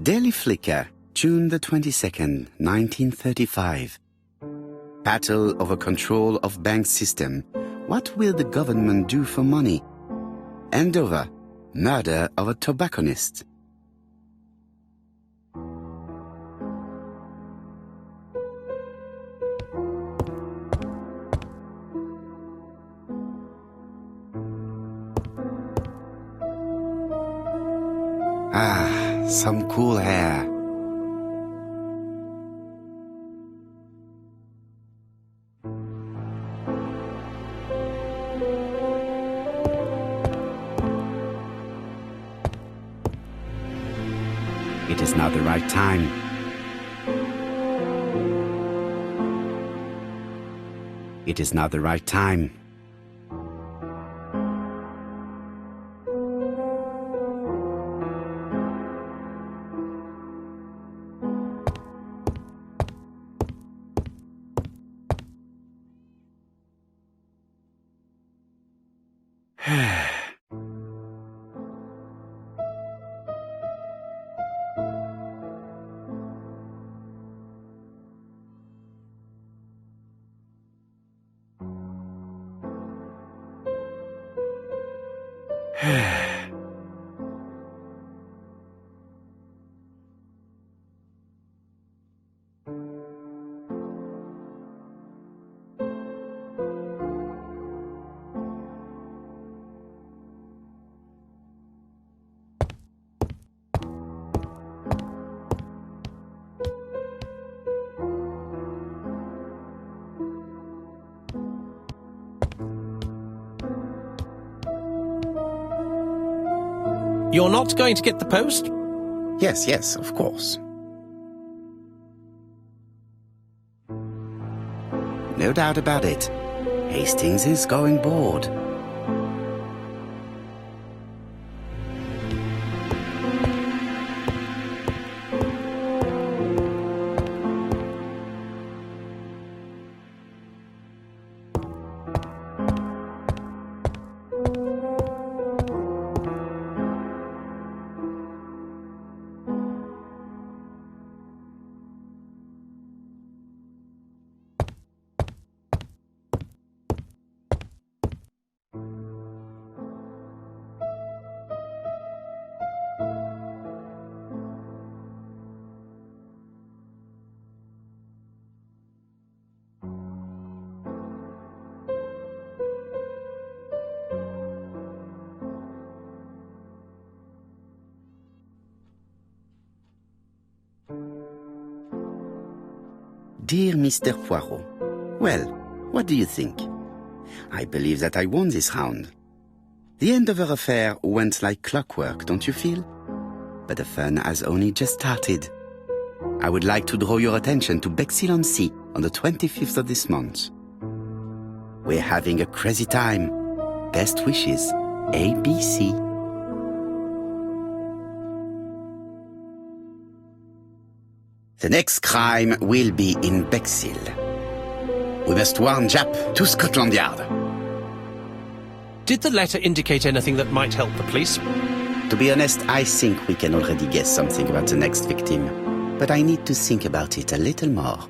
Daily Flicker, June the 22nd, 1935. Battle over control of bank system. What will the government do for money? Andover, murder of a tobacconist. Ah, some cool hair. It is not the right time. It is not the right time. You're not going to get the post? Yes, of course. No doubt about it. Hastings is going bored. Dear Mr. Poirot, well, what do you think? I believe that I won this round. The Andover affair went like clockwork, don't you feel? But the fun has only just started. I would like to draw your attention to Bexhill-on-Sea on the 25th of this month. We're having a crazy time. Best wishes, ABC. The next crime will be in Bexhill. We must warn Jap to Scotland Yard. Did the letter indicate anything that might help the police? To be honest, I think we can already guess something about the next victim. But I need to think about it a little more.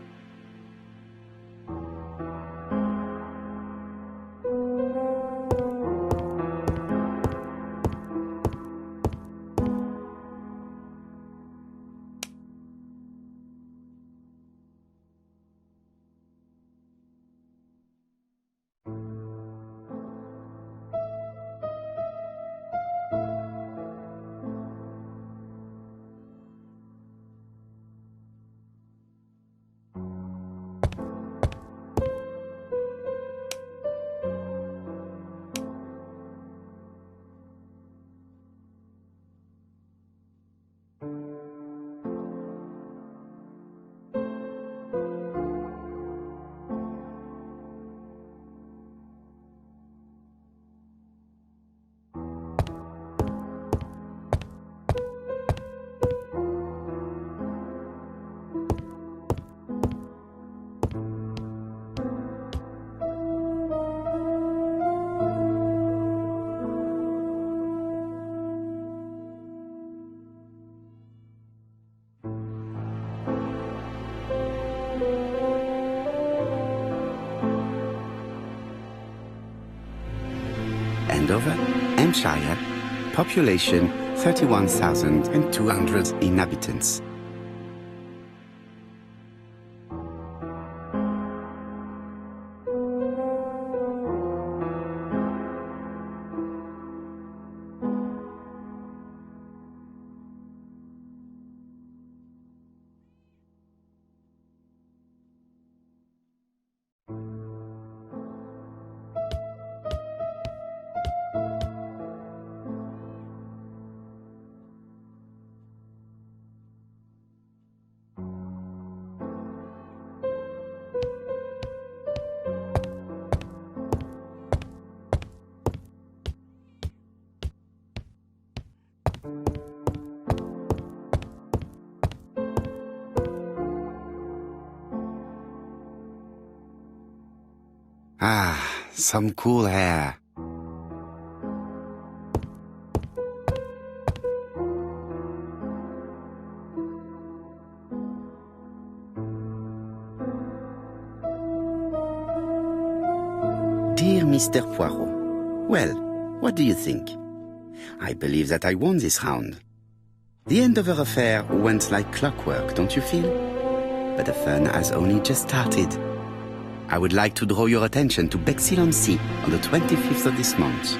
Andover, Hampshire, population 31,200 inhabitants. Ah, some cool hair. Dear Mr. Poirot, well, what do you think? I believe that I won this round. The end of our affair went like clockwork, don't you feel? But the fun has only just started. I would like to draw your attention to Bexhill-on-Sea on the 25th of this month.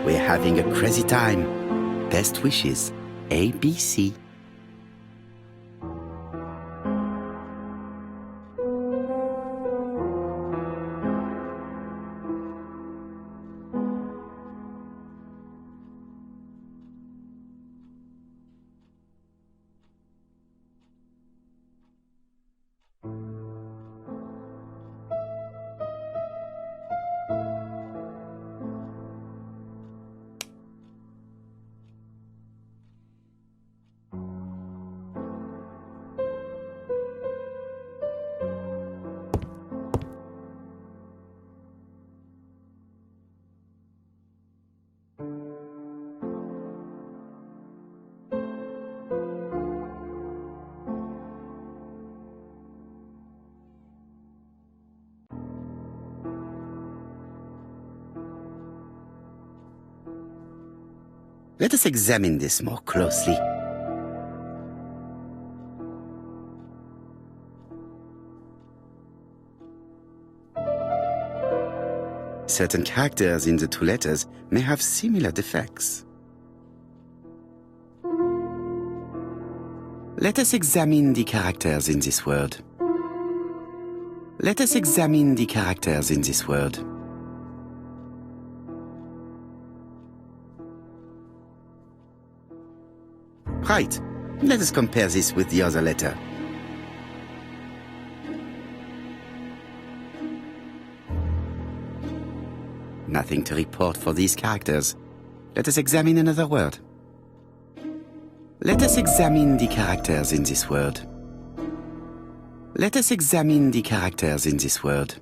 We're having a crazy time. Best wishes, ABC. Let us examine this more closely. Certain characters in the two letters may have similar defects. Let us examine the characters in this word. Let us examine the characters in this word. Right. Let us compare this with the other letter. Nothing to report for these characters. Let us examine another word. Let us examine the characters in this word. Let us examine the characters in this word.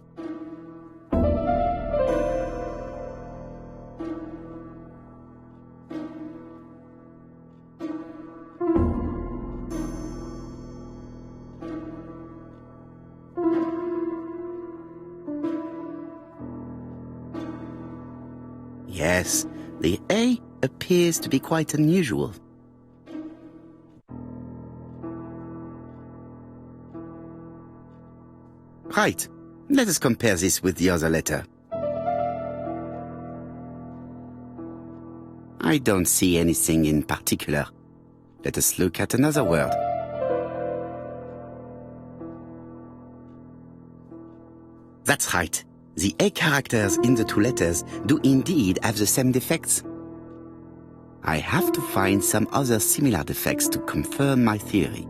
Yes, the A appears to be quite unusual. Right. Let us compare this with the other letter. I don't see anything in particular. Let us look at another word. That's right. The A characters in the two letters do indeed have the same defects. I have to find some other similar defects to confirm my theory.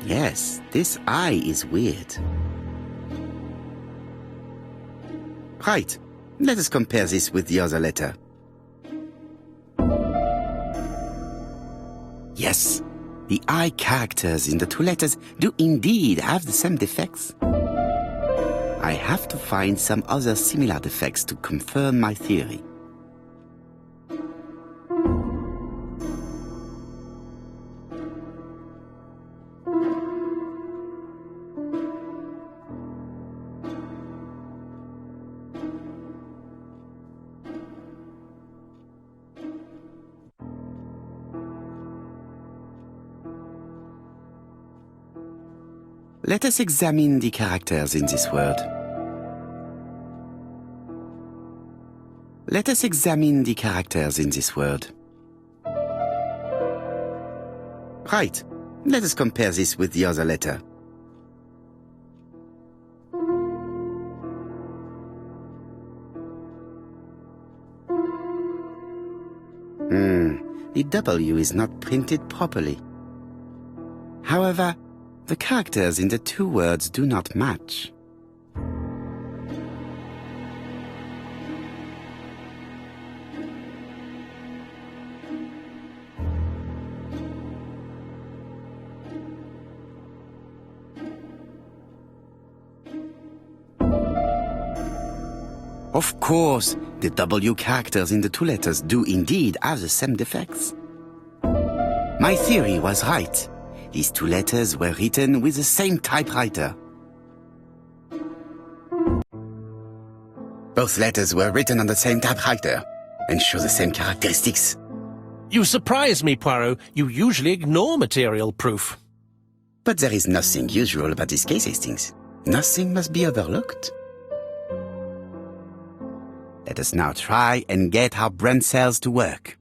Yes, this I is weird. Right. Let us compare this with the other letter. Yes, the I characters in the two letters do indeed have the same defects. I have to find some other similar defects to confirm my theory. Let us examine the characters in this word. Let us examine the characters in this word. Right. Let us compare this with the other letter. The W is not printed properly. However, the characters in the two words do not match. Of course, the W characters in the two letters do indeed have the same defects. My theory was right. These two letters were written with the same typewriter. Both letters were written on the same typewriter and show the same characteristics. You surprise me, Poirot. You usually ignore material proof. But there is nothing usual about this case, Hastings. Nothing must be overlooked. Let us now try and get our brain cells to work.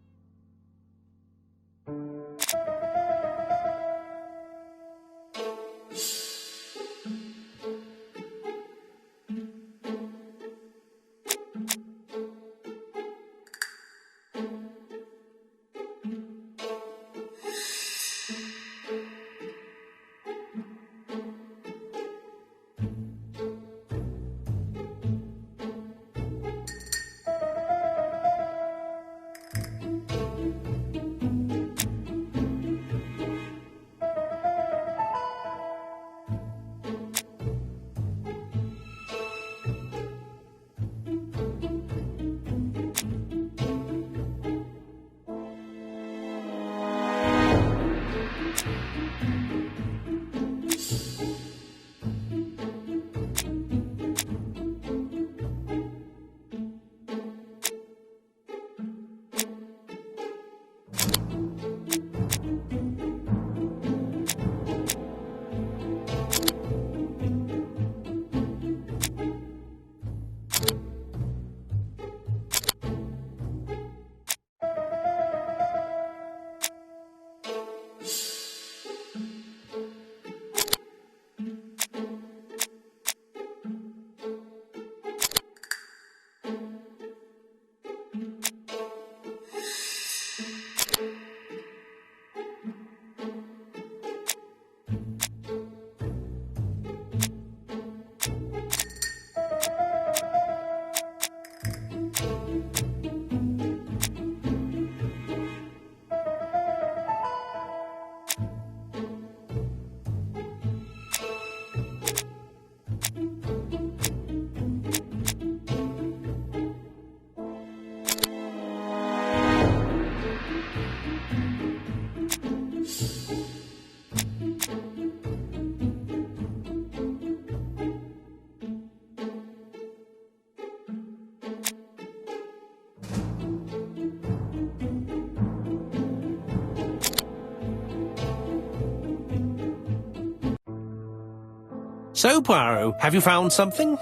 So, Poirot, have you found something?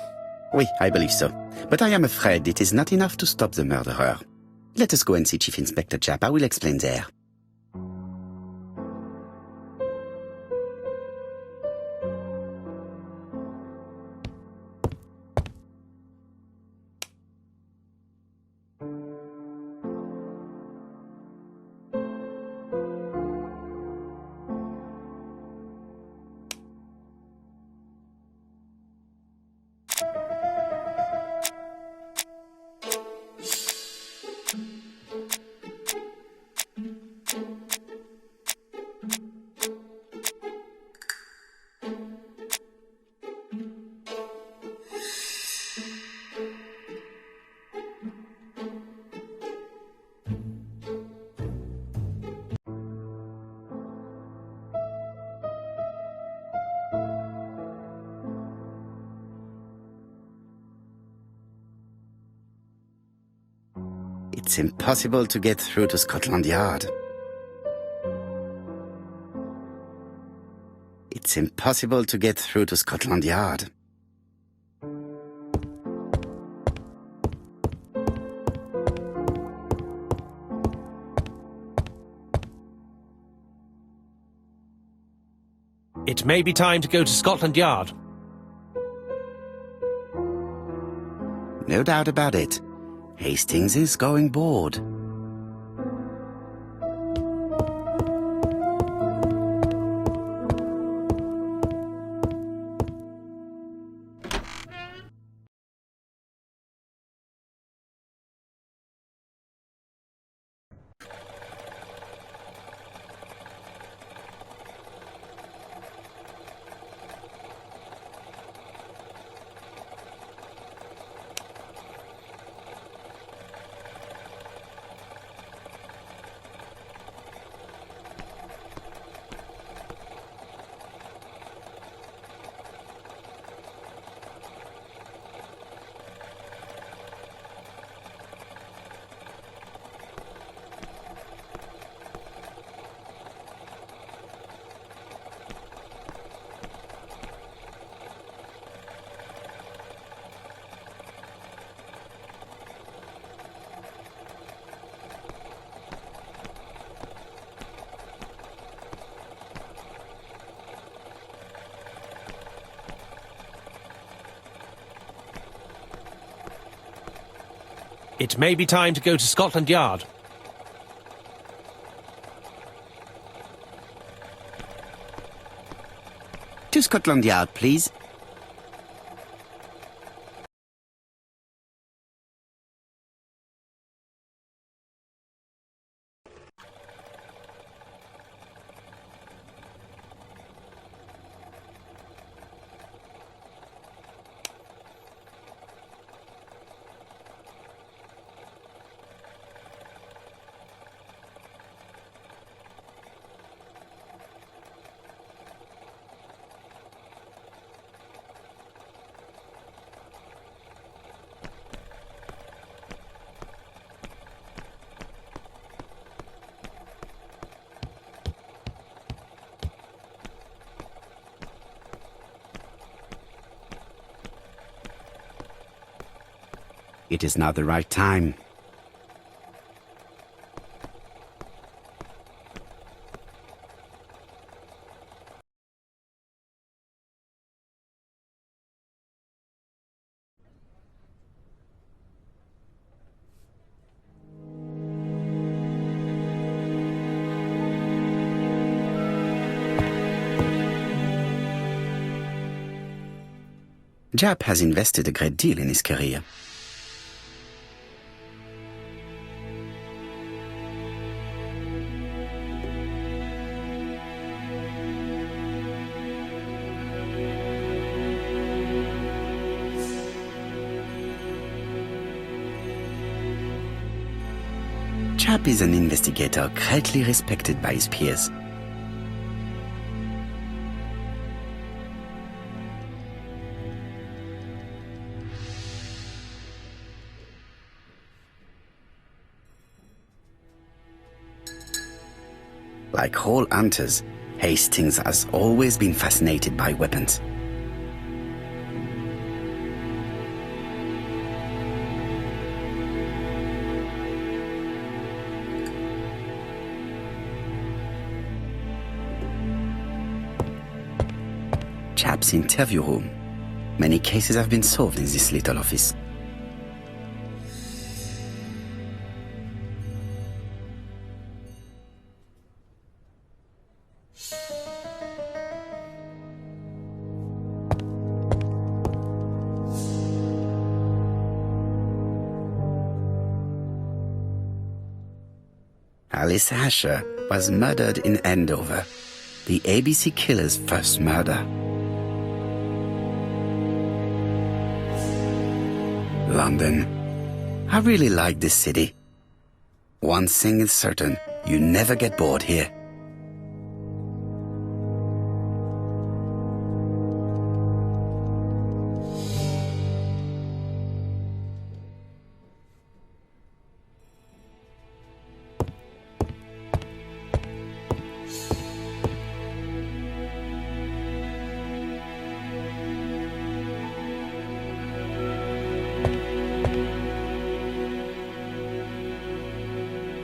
Oui, I believe so. But I am afraid it is not enough to stop the murderer. Let us go and see Chief Inspector Japp. I will explain there. It's impossible to get through to Scotland Yard. It's impossible to get through to Scotland Yard. It may be time to go to Scotland Yard. No doubt about it. Hastings is going bored. It may be time to go to Scotland Yard. To Scotland Yard, please. It is now the right time. Jap has invested a great deal in his career. Jap is an investigator greatly respected by his peers. Like all hunters, Hastings has always been fascinated by weapons. Jap's interview room. Many cases have been solved in this little office. Alice Asher was murdered in Andover, the ABC killer's first murder. London. I really like this city. One thing is certain, you never get bored here.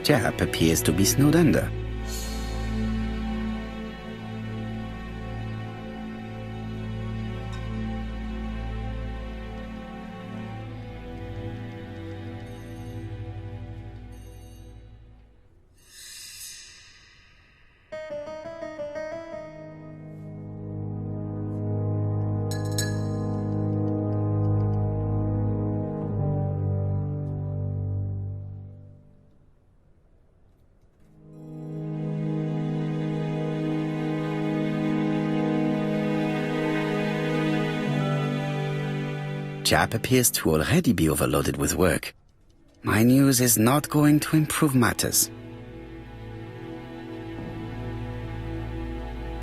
Jap appears to be snowed under. Jap appears to already be overloaded with work. My news is not going to improve matters.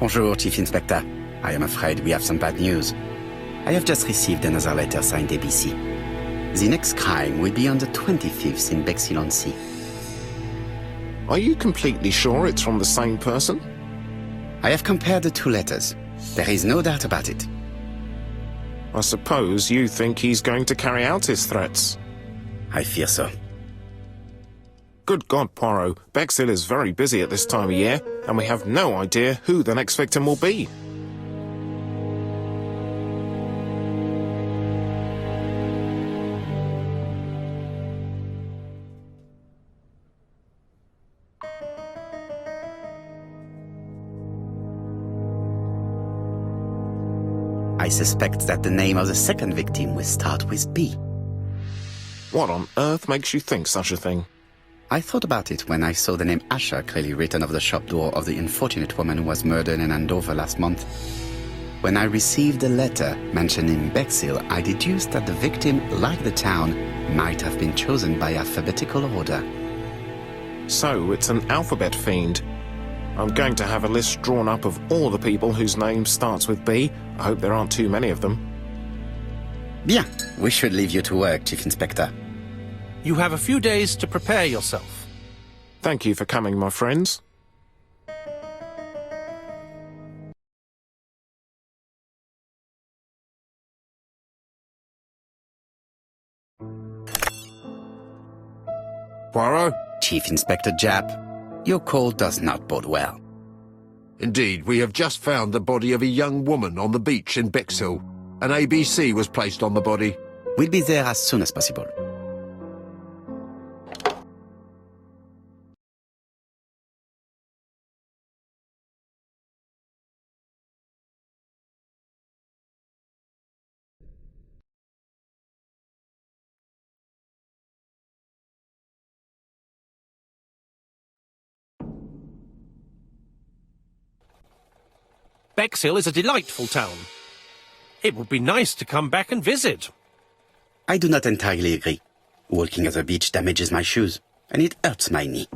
Bonjour, Chief Inspector. I am afraid we have some bad news. I have just received another letter signed ABC. The next crime will be on the 25th in Bexhill-on-Sea. Are you completely sure it's from the same person? I have compared the two letters. There is no doubt about it. I suppose you think he's going to carry out his threats. I fear so. Good God, Poirot. Bexhill is very busy at this time of year, and we have no idea who the next victim will be. I suspect that the name of the second victim will start with B. What on earth makes you think such a thing? I thought about it when I saw the name Asher clearly written over the shop door of the unfortunate woman who was murdered in Andover last month. When I received a letter mentioning Bexhill, I deduced that the victim, like the town, might have been chosen by alphabetical order. So it's an alphabet fiend. I'm going to have a list drawn up of all the people whose name starts with B. I hope there aren't too many of them. Bien, we should leave you to work, Chief Inspector. You have a few days to prepare yourself. Thank you for coming, my friends. Poirot? Chief Inspector Jap, your call does not bode well. Indeed, we have just found the body of a young woman on the beach in Bexhill. An ABC was placed on the body. We'll be there as soon as possible. Bexhill is a delightful town. It would be nice to come back and visit. I do not entirely agree. Walking at the beach damages my shoes, and it hurts my knee.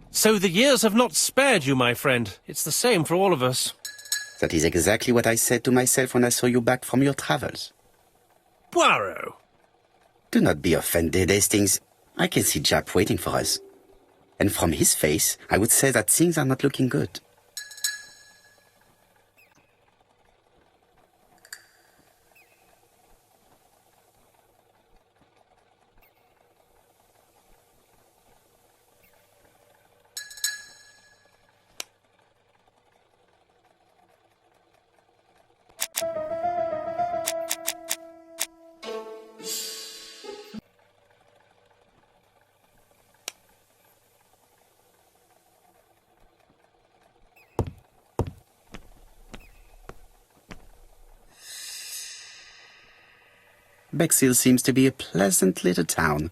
So the years have not spared you, my friend. It's the same for all of us. That is exactly what I said to myself when I saw you back from your travels. Poirot! Do not be offended, Hastings. I can see Jap waiting for us. And from his face, I would say that things are not looking good. Bexhill seems to be a pleasant little town.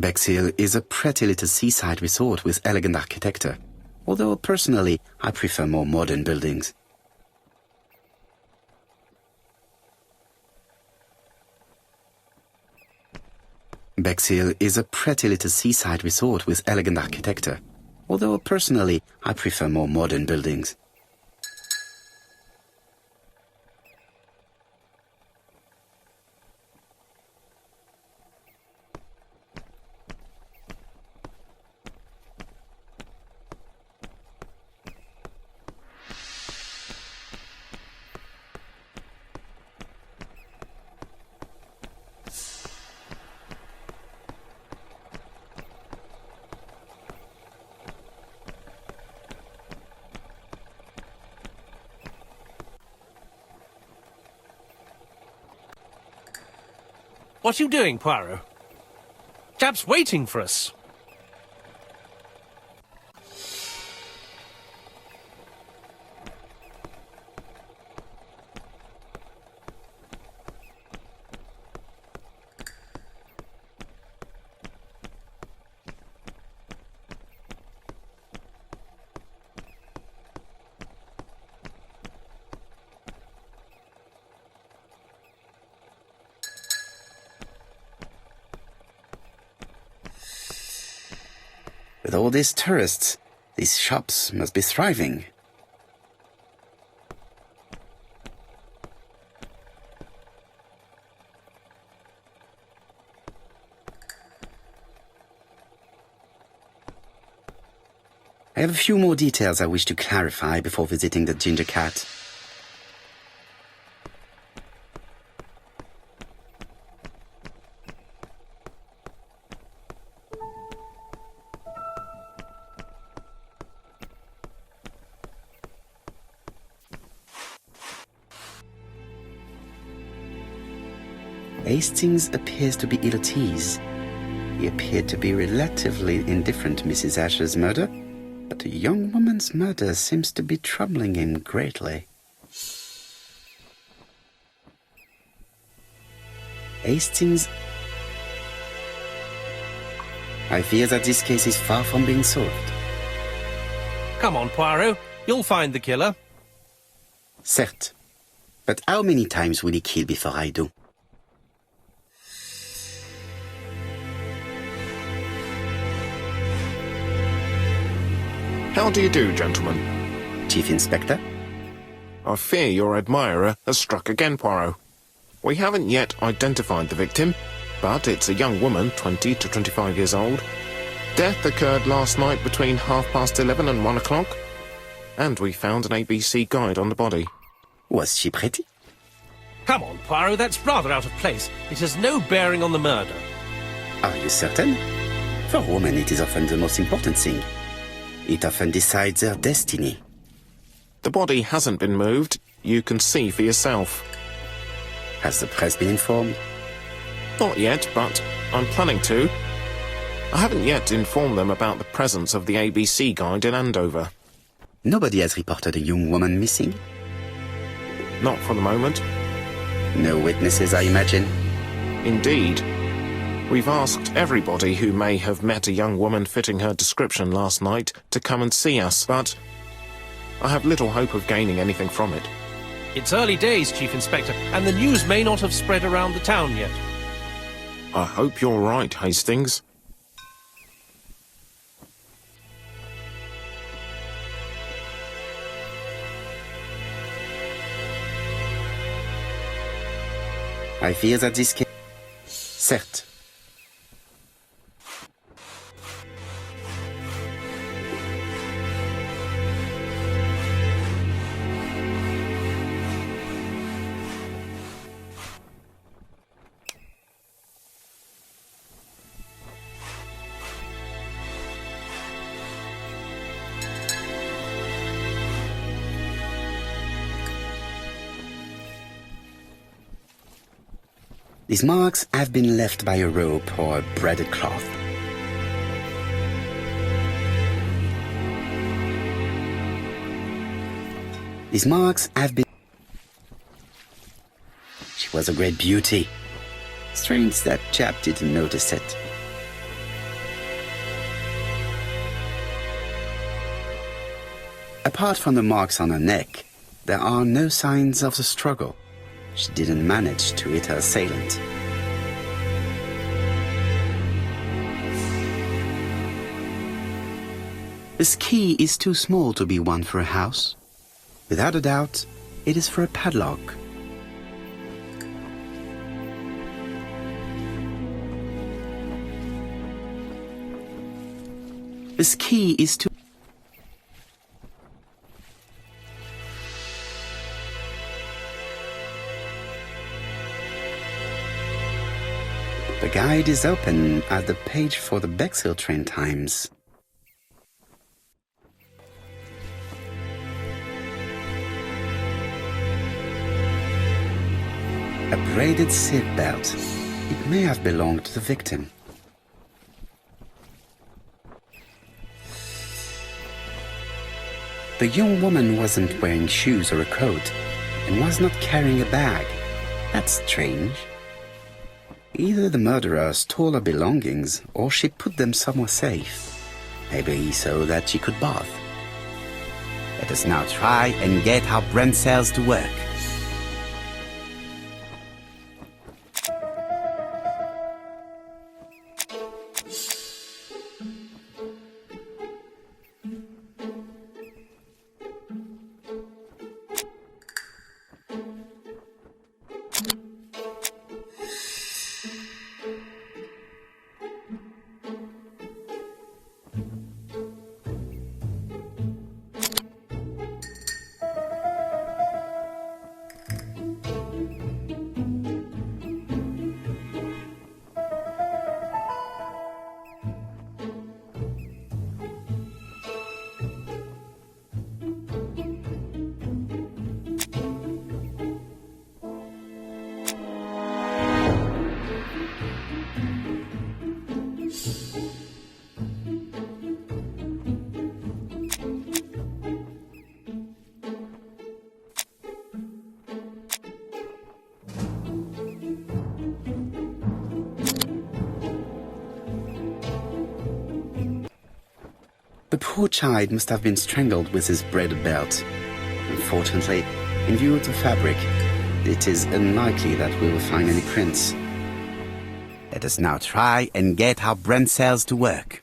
Bexhill is a pretty little seaside resort with elegant architecture, although personally I prefer more modern buildings. Bexhill is a pretty little seaside resort with elegant architecture, although personally I prefer more modern buildings. What are you doing, Poirot? Chap's waiting for us. With all these tourists, these shops must be thriving. I have a few more details I wish to clarify before visiting the Ginger Cat. Hastings appears to be ill at ease. He appeared to be relatively indifferent to Mrs. Asher's murder, but a young woman's murder seems to be troubling him greatly. Hastings... I fear that this case is far from being solved. Come on, Poirot. You'll find the killer. Certes. But how many times will he kill before I do? How do you do, gentlemen? Chief Inspector? I fear your admirer has struck again, Poirot. We haven't yet identified the victim, but it's a young woman, 20 to 25 years old. Death occurred last night between 11:30 and 1 o'clock, and we found an ABC guide on the body. Was she pretty? Come on, Poirot, that's rather out of place. It has no bearing on the murder. Are you certain? For women, it is often the most important thing. It often decides their destiny. The body hasn't been moved. You can see for yourself. Has the press been informed? Not yet, but I'm planning to. I haven't yet informed them about the presence of the ABC guide in Andover. Nobody has reported a young woman missing? Not for the moment. No witnesses, I imagine? Indeed. We've asked everybody who may have met a young woman fitting her description last night to come and see us, but I have little hope of gaining anything from it. It's early days, Chief Inspector, and the news may not have spread around the town yet. I hope you're right, Hastings. I fear that this case... Certes. These marks have been left by a rope or a braided cloth. These marks have been... She was a great beauty. Strange that chap didn't notice it. Apart from the marks on her neck, there are no signs of the struggle. She didn't manage to hit her assailant. This key is too small to be one for a house. Without a doubt, it is for a padlock. This key is too... The guide is open at the page for the Bexhill train times. A braided seat belt. It may have belonged to the victim. The young woman wasn't wearing shoes or a coat and was not carrying a bag. That's strange. Either the murderer stole her belongings or she put them somewhere safe. Maybe so that she could bath. Let us now try and get our brain cells to work. The poor child must have been strangled with his braided belt. Unfortunately, in view of the fabric, it is unlikely that we will find any prints. Let us now try and get our brain cells to work.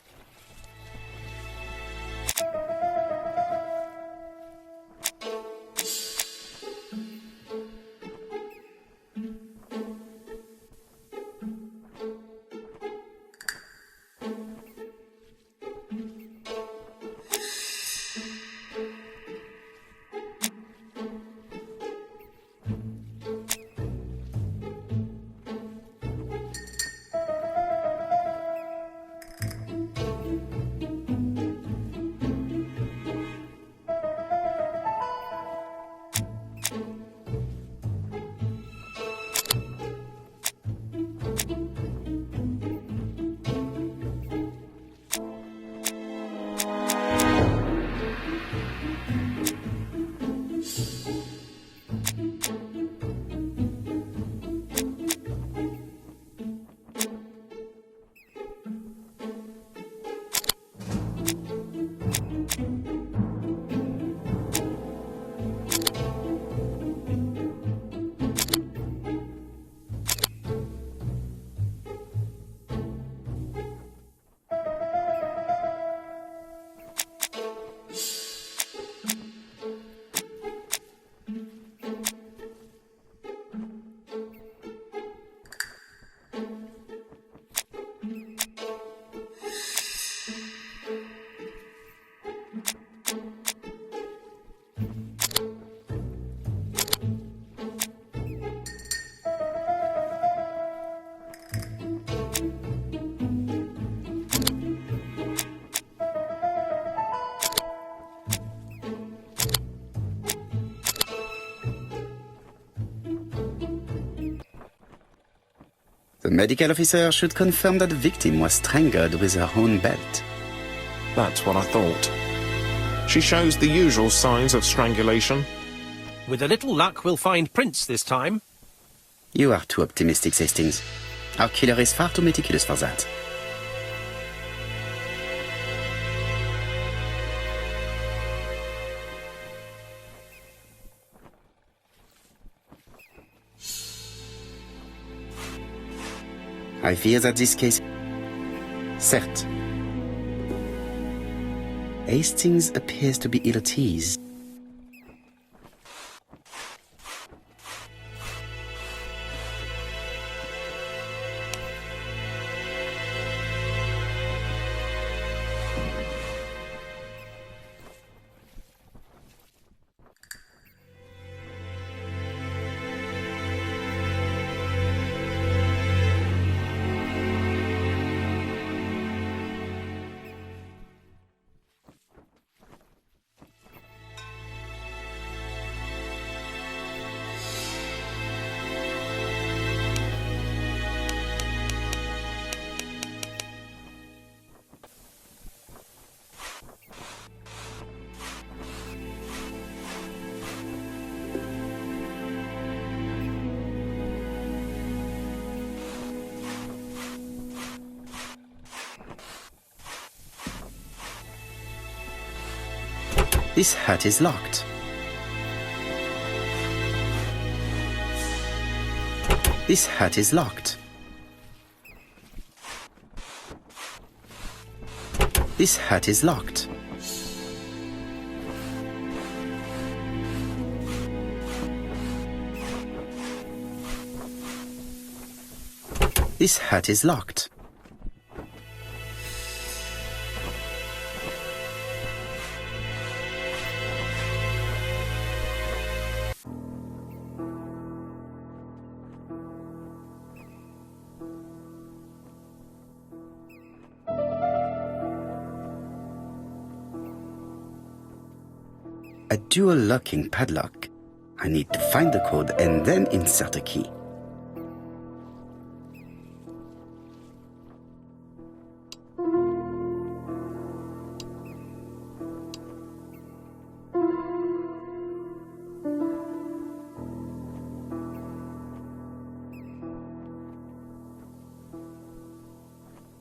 The medical officer should confirm that the victim was strangled with her own belt. That's what I thought. She shows the usual signs of strangulation. With a little luck, we'll find prints this time. You are too optimistic, Hastings. Our killer is far too meticulous for that. I fear that this case... Certes. Hastings appears to be ill at ease. This hut is locked. This hut is locked. This hut is locked. This hut is locked. A dual locking padlock. I need to find the code and then insert a key.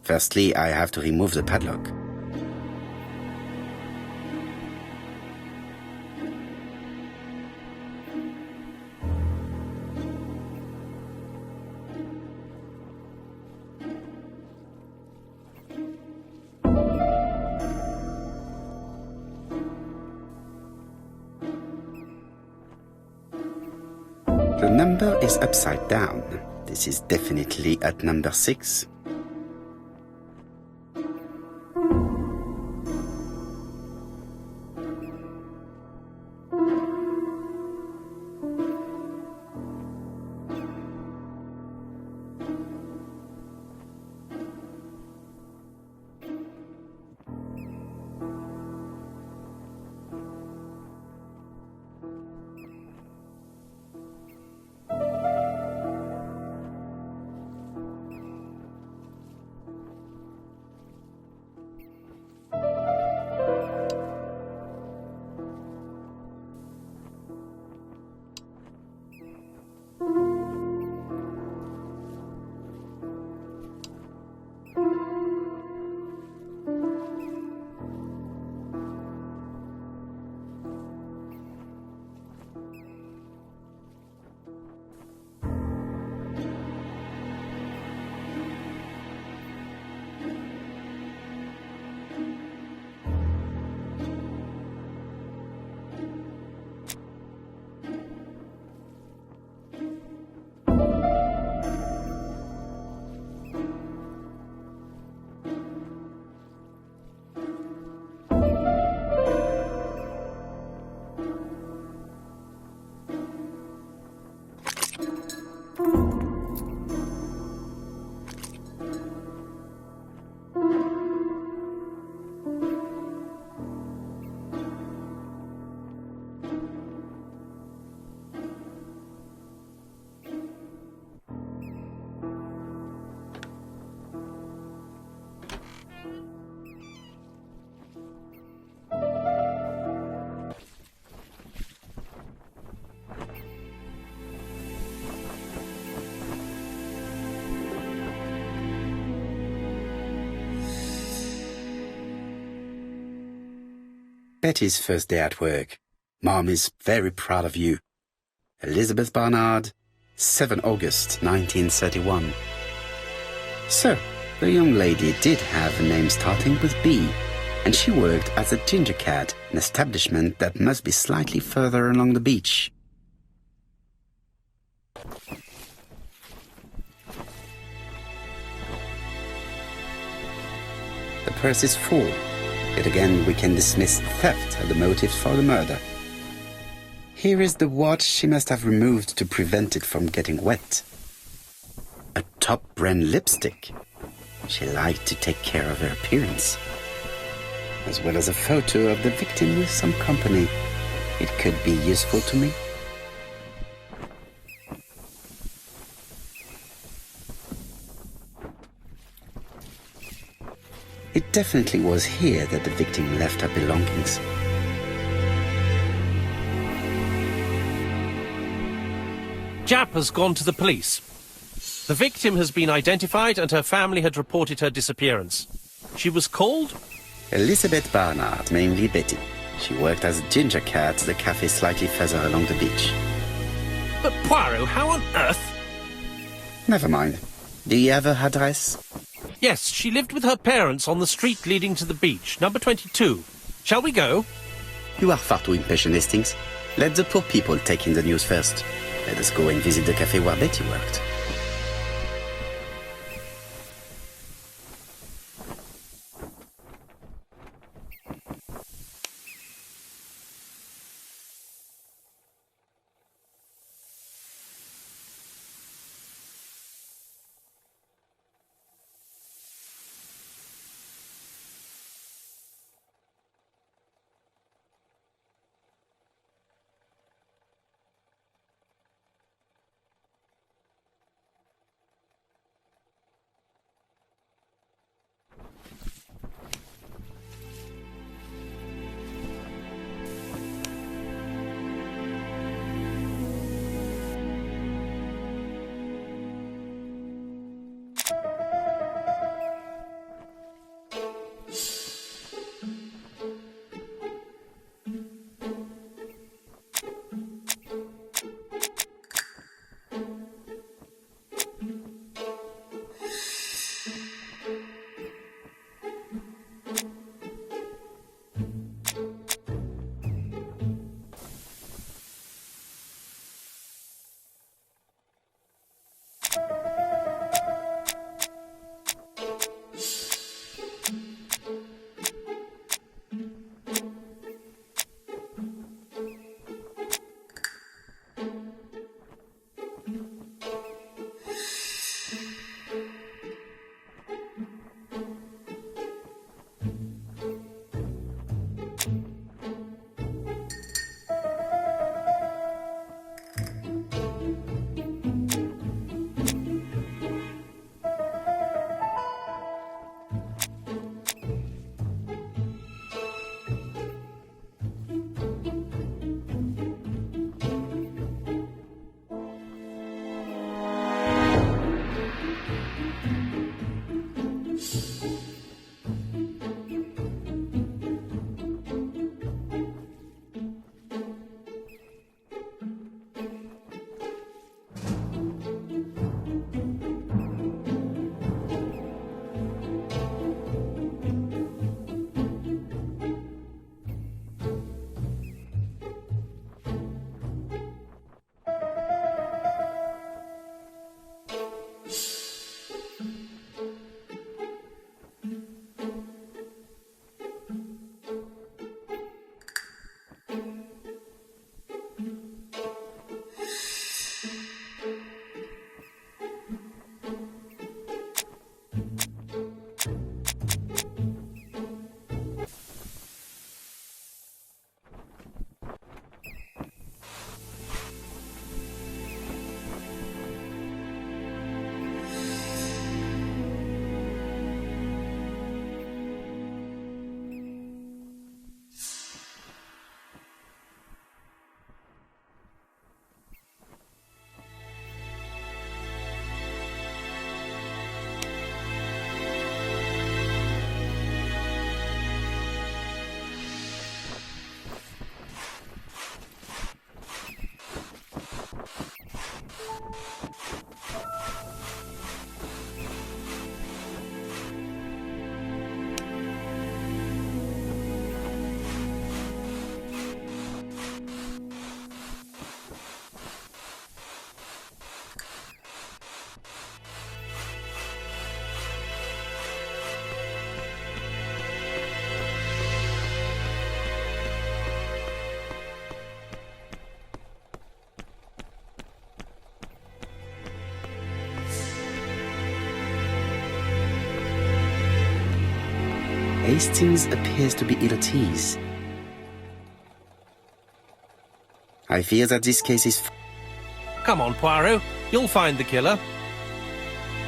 Firstly, I have to remove the padlock. The number is upside down. This is definitely at number 6. Betty's first day at work. Mom is very proud of you. Elizabeth Barnard, 7 August 1931. So, the young lady did have a name starting with B, and she worked as a ginger cat, an establishment that must be slightly further along the beach. The purse is full. Yet again, we can dismiss theft as the motive for the murder. Here is the watch she must have removed to prevent it from getting wet. A top-brand lipstick. She liked to take care of her appearance. As well as a photo of the victim with some company. It could be useful to me. It definitely was here that the victim left her belongings. Jap has gone to the police. The victim has been identified and her family had reported her disappearance. She was called Elizabeth Barnard, mainly Betty. She worked as a ginger cat at the cafe slightly further along the beach. But Poirot, how on earth? Never mind. Do you have her address? Yes, she lived with her parents on the street leading to the beach, number 22. Shall we go? You are far too impatient, Hastings. Let the poor people take in the news first. Let us go and visit the cafe where Betty worked. Hastings appears to be ill at ease. I fear that this case is... Come on, Poirot. You'll find the killer.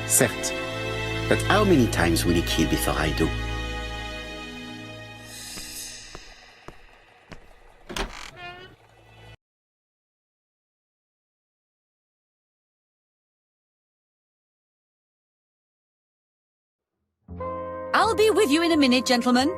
Certes. But how many times will he kill before I do? I'll be with you in a minute, gentlemen.